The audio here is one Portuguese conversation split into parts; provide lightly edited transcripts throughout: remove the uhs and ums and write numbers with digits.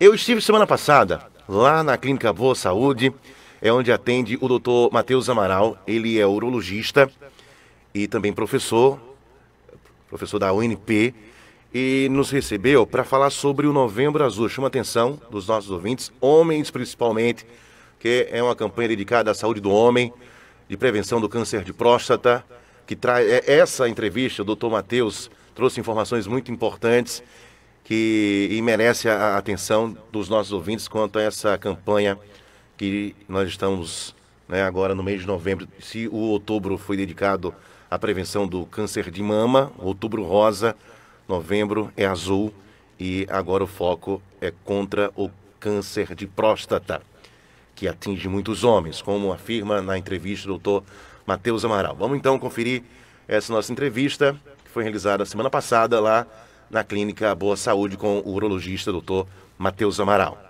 Eu estive semana passada lá na Clínica Boa Saúde, é onde atende o Dr. Matheus Amaral. Ele é urologista e também professor da UNP, e nos recebeu para falar sobre o Novembro Azul. Chama a atenção dos nossos ouvintes, homens principalmente, que é uma campanha dedicada à saúde do homem, de prevenção do câncer de próstata, que traz essa entrevista. O Dr. Matheus trouxe informações muito importantes e merece a atenção dos nossos ouvintes quanto a essa campanha que nós estamos, agora no mês de novembro. Se o outubro foi dedicado à prevenção do câncer de mama, outubro rosa, novembro é azul, e agora o foco é contra o câncer de próstata, que atinge muitos homens, como afirma na entrevista o Dr. Matheus Amaral. Vamos então conferir essa nossa entrevista, que foi realizada semana passada lá na Clínica Boa Saúde com o urologista Dr. Matheus Amaral.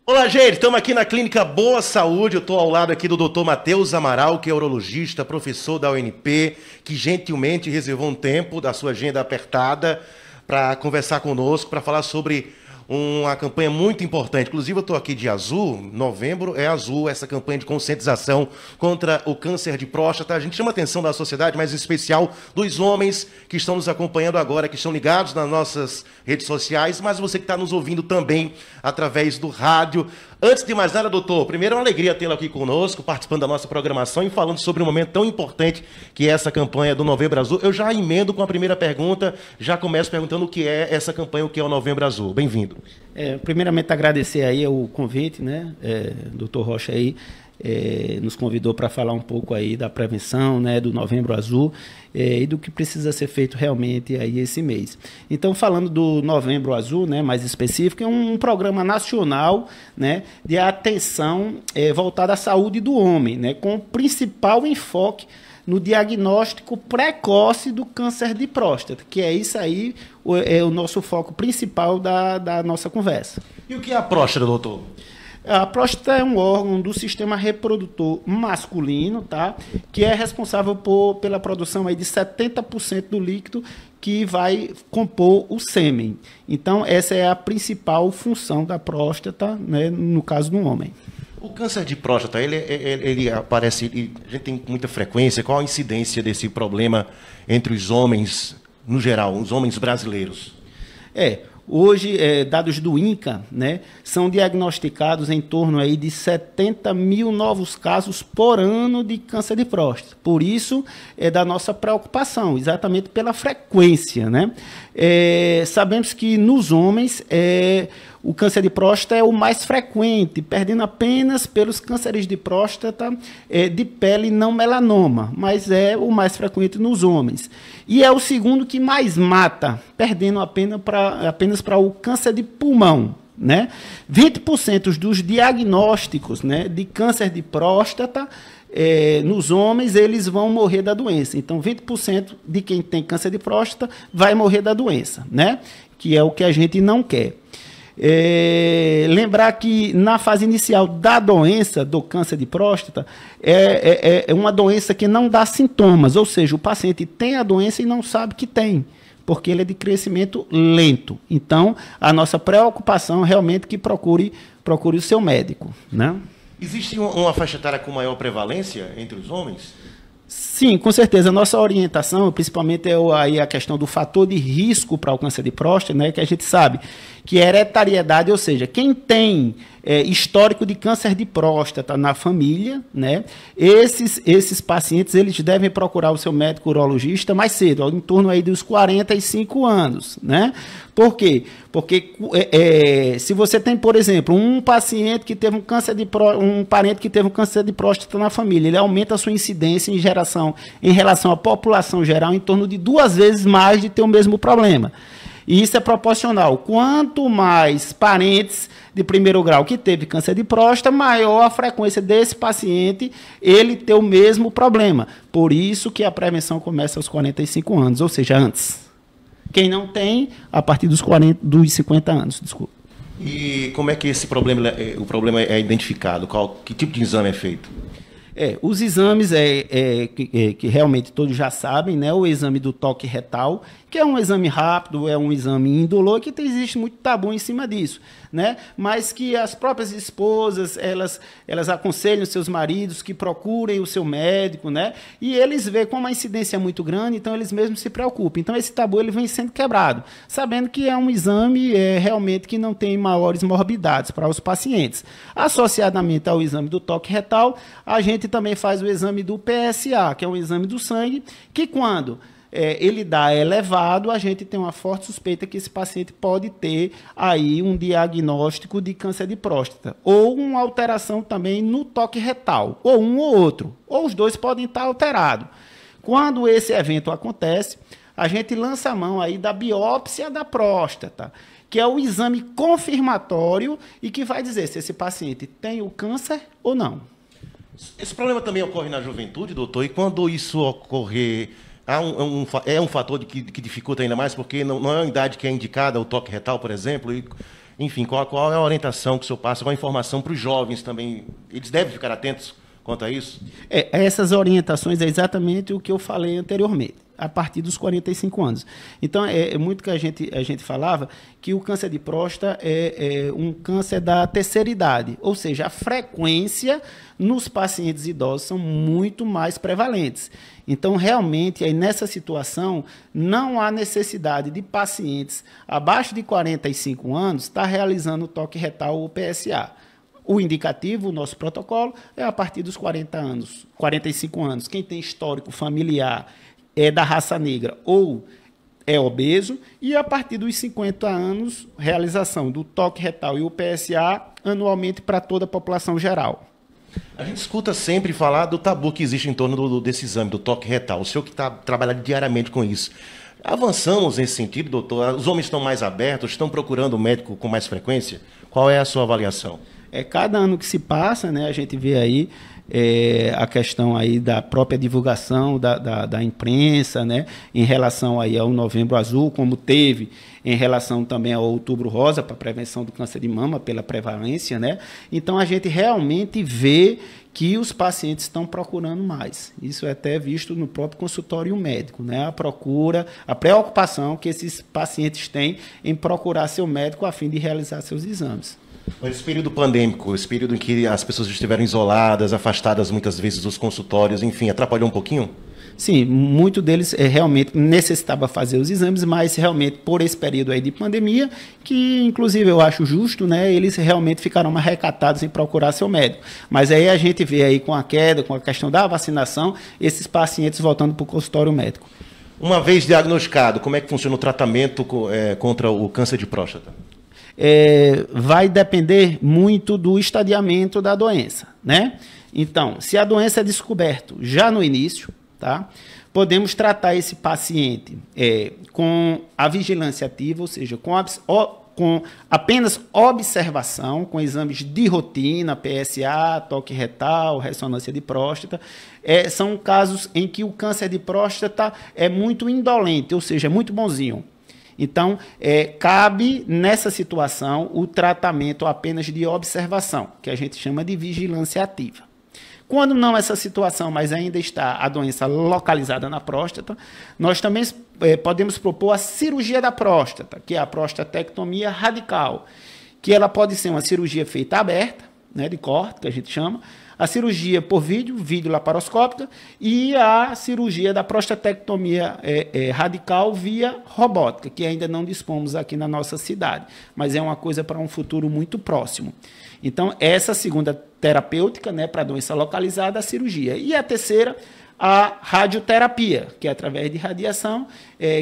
Olá, gente, estamos aqui na Clínica Boa Saúde. Eu estou ao lado aqui do Dr. Matheus Amaral, que é urologista, professor da UNP, que gentilmente reservou um tempo da sua agenda apertada para conversar conosco, para falar sobre uma campanha muito importante. Inclusive, eu estou aqui de azul, novembro é azul, essa campanha de conscientização contra o câncer de próstata. A gente chama a atenção da sociedade, mas em especial dos homens que estão nos acompanhando agora, que estão ligados nas nossas redes sociais, mas você que está nos ouvindo também através do rádio. Antes de mais nada, doutor, primeiro é uma alegria tê-lo aqui conosco, participando da nossa programação e falando sobre um momento tão importante que é essa campanha do Novembro Azul. Eu já emendo com a primeira pergunta, já começo perguntando o que é essa campanha, o que é o Novembro Azul. Bem-vindo. Primeiramente, agradecer aí o convite, doutor Rocha aí, nos convidou para falar um pouco aí da prevenção, do Novembro Azul, e do que precisa ser feito realmente aí esse mês. Então, falando do Novembro Azul, mais específico, é um programa nacional, de atenção voltada à saúde do homem, com o principal enfoque no diagnóstico precoce do câncer de próstata, que é isso aí, é o nosso foco principal da nossa conversa. E o que é a próstata, doutor? A próstata é um órgão do sistema reprodutor masculino, que é responsável pela produção aí de 70% do líquido que vai compor o sêmen. Então, essa é a principal função da próstata, no caso do homem. O câncer de próstata, ele aparece, a gente tem muita frequência. Qual a incidência desse problema entre os homens, no geral, os homens brasileiros? Hoje, dados do INCA, são diagnosticados em torno aí de 70 mil novos casos por ano de câncer de próstata. Por isso, é da nossa preocupação, exatamente pela frequência. Sabemos que nos homens, o câncer de próstata é o mais frequente, perdendo apenas pelos cânceres de próstata de pele não melanoma, mas é o mais frequente nos homens. E é o segundo que mais mata, perdendo apenas para o câncer de pulmão. 20% dos diagnósticos de câncer de próstata nos homens, eles vão morrer da doença. Então, 20% de quem tem câncer de próstata vai morrer da doença, que é o que a gente não quer. Lembrar que na fase inicial da doença, do câncer de próstata, é uma doença que não dá sintomas, ou seja, o paciente tem a doença e não sabe que tem, porque ele é de crescimento lento. Então, a nossa preocupação é realmente que procure o seu médico. Existe uma faixa etária com maior prevalência entre os homens? Sim, com certeza. A nossa orientação, principalmente, é aí a questão do fator de risco para o câncer de próstata, que a gente sabe que é hereditariedade, ou seja, quem tem histórico de câncer de próstata na família, esses pacientes eles devem procurar o seu médico urologista mais cedo, em torno aí dos 45 anos. Por quê? Porque se você tem, por exemplo, um paciente que teve um parente que teve um câncer de próstata na família, ele aumenta a sua incidência em relação à população geral em torno de 2 vezes mais de ter o mesmo problema. E isso é proporcional. Quanto mais parentes de primeiro grau que teve câncer de próstata, maior a frequência desse paciente ele ter o mesmo problema. Por isso que a prevenção começa aos 45 anos, ou seja, antes. Quem não tem, a partir dos 50 anos, desculpa. E como é que o problema é identificado? Que tipo de exame é feito? Os exames que realmente todos já sabem, né? O exame do toque retal, que é um exame rápido, é um exame indolor, que existe muito tabu em cima disso, né? Mas que as próprias esposas, elas aconselham seus maridos que procurem o seu médico, né? E eles veem como a incidência é muito grande, então eles mesmos se preocupam. Então esse tabu ele vem sendo quebrado, sabendo que é um exame realmente que não tem maiores morbidades para os pacientes. Associadamente ao exame do toque retal, a gente também faz o exame do PSA, que é um exame do sangue, que quando ele dá elevado, a gente tem uma forte suspeita que esse paciente pode ter aí um diagnóstico de câncer de próstata, ou uma alteração também no toque retal, ou um ou outro, ou os dois podem estar alterados. Quando esse evento acontece, a gente lança a mão aí da biópsia da próstata, que é o exame confirmatório e que vai dizer se esse paciente tem o câncer ou não. Esse problema também ocorre na juventude, doutor, e quando isso ocorrer, é um fator que dificulta ainda mais, porque não é uma idade que é indicada o toque retal, por exemplo, e, enfim, qual é a orientação que o senhor passa, qual a informação para os jovens também? Eles devem ficar atentos quanto a isso? Essas orientações é exatamente o que eu falei anteriormente, a partir dos 45 anos. Então, é muito que a gente falava que o câncer de próstata é um câncer da terceira idade, ou seja, a frequência nos pacientes idosos são muito mais prevalentes. Então, realmente, aí nessa situação, não há necessidade de pacientes abaixo de 45 anos estar realizando o toque retal ou PSA. O indicativo, o nosso protocolo, é a partir dos 40 anos, 45 anos. Quem tem histórico familiar é da raça negra ou é obeso, e a partir dos 50 anos, realização do toque retal e o PSA anualmente para toda a população geral. A gente escuta sempre falar do tabu que existe em torno desse exame, do toque retal. O senhor que está trabalhando diariamente com isso. Avançamos nesse sentido, doutor? Os homens estão mais abertos, estão procurando o médico com mais frequência? Qual é a sua avaliação? Cada ano que se passa, né, a gente vê aí a questão aí da própria divulgação da imprensa, né, em relação aí ao Novembro Azul, como teve em relação também ao Outubro Rosa, para a prevenção do câncer de mama, pela prevalência, né? Então, a gente realmente vê que os pacientes estão procurando mais. Isso é até visto no próprio consultório médico, né? A procura, a preocupação que esses pacientes têm em procurar seu médico a fim de realizar seus exames. Esse período pandêmico, esse período em que as pessoas estiveram isoladas, afastadas muitas vezes dos consultórios, enfim, atrapalhou um pouquinho? Sim, muito deles realmente necessitava fazer os exames, mas realmente por esse período aí de pandemia, que inclusive eu acho justo, né, eles realmente ficaram mais recatados em procurar seu médico. Mas aí a gente vê aí com a queda, com a questão da vacinação, esses pacientes voltando para o consultório médico. Uma vez diagnosticado, como é que funciona o tratamento contra o câncer de próstata? Vai depender muito do estadiamento da doença, né? Então, se a doença é descoberta já no início, tá? Podemos tratar esse paciente com a vigilância ativa, ou seja, com apenas observação, com exames de rotina, PSA, toque retal, ressonância de próstata. São casos em que o câncer de próstata é muito indolente, ou seja, é muito bonzinho. Então, cabe nessa situação o tratamento apenas de observação, que a gente chama de vigilância ativa. Quando não essa situação, mas ainda está a doença localizada na próstata, nós também podemos propor a cirurgia da próstata, que é a prostatectomia radical, que ela pode ser uma cirurgia feita aberta, né, de corte, que a gente chama, a cirurgia por vídeo laparoscópica, e a cirurgia da prostatectomia radical via robótica, que ainda não dispomos aqui na nossa cidade, mas é uma coisa para um futuro muito próximo. Então, essa segunda terapêutica, né, para a doença localizada, a cirurgia. E a terceira, a radioterapia, que é através de radiação,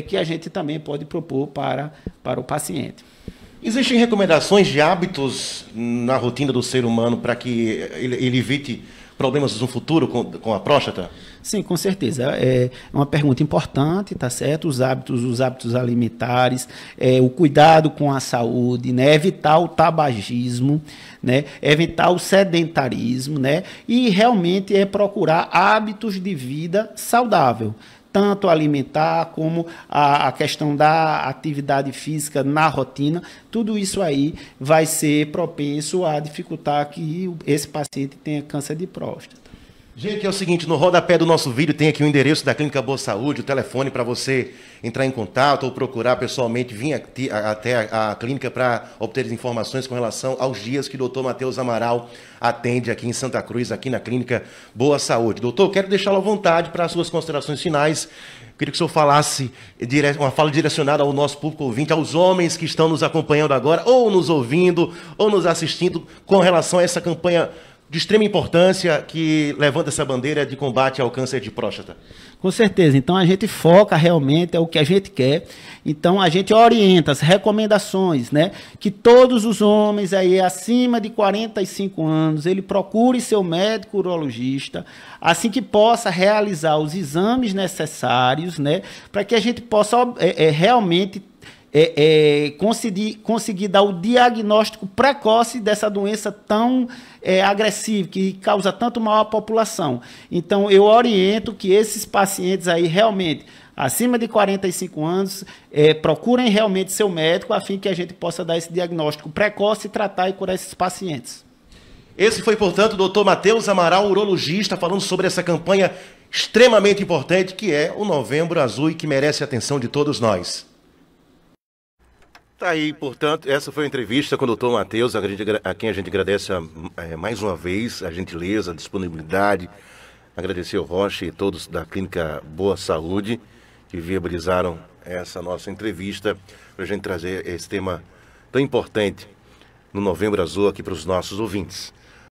que a gente também pode propor para o paciente. Existem recomendações de hábitos na rotina do ser humano para que ele evite problemas no futuro com a próstata? Sim, com certeza. É uma pergunta importante, tá certo? Os hábitos alimentares, o cuidado com a saúde, né? Evitar o tabagismo, né? Evitar o sedentarismo, né? E realmente procurar hábitos de vida saudável. Tanto alimentar como a questão da atividade física na rotina, tudo isso aí vai ser propenso a dificultar que esse paciente tenha câncer de próstata. Gente, é o seguinte, no rodapé do nosso vídeo tem aqui o endereço da Clínica Boa Saúde, o telefone para você entrar em contato ou procurar pessoalmente, vir até a clínica para obter informações com relação aos dias que o Dr. Matheus Amaral atende aqui em Santa Cruz, aqui na Clínica Boa Saúde. Doutor, quero deixá-lo à vontade para as suas considerações finais. Queria que o senhor falasse uma fala direcionada ao nosso público ouvinte, aos homens que estão nos acompanhando agora, ou nos ouvindo, ou nos assistindo, com relação a essa campanha de extrema importância que levanta essa bandeira de combate ao câncer de próstata. Com certeza. Então, a gente foca realmente, é o que a gente quer. Então, a gente orienta as recomendações, né? Que todos os homens aí acima de 45 anos, ele procure seu médico urologista, assim que possa realizar os exames necessários, né? Para que a gente possa realmente conseguir dar o diagnóstico precoce dessa doença tão agressiva, que causa tanto mal à população. Então, eu oriento que esses pacientes aí realmente, acima de 45 anos, procurem realmente seu médico, a fim que a gente possa dar esse diagnóstico precoce e tratar e curar esses pacientes. Esse foi, portanto, o Dr. Matheus Amaral, urologista, falando sobre essa campanha extremamente importante, que é o Novembro Azul e que merece a atenção de todos nós. Tá aí, portanto, essa foi a entrevista com o Dr. Matheus, a quem a gente agradece mais uma vez a gentileza, a disponibilidade, agradecer ao Rocha e todos da Clínica Boa Saúde que viabilizaram essa nossa entrevista para a gente trazer esse tema tão importante no Novembro Azul aqui para os nossos ouvintes.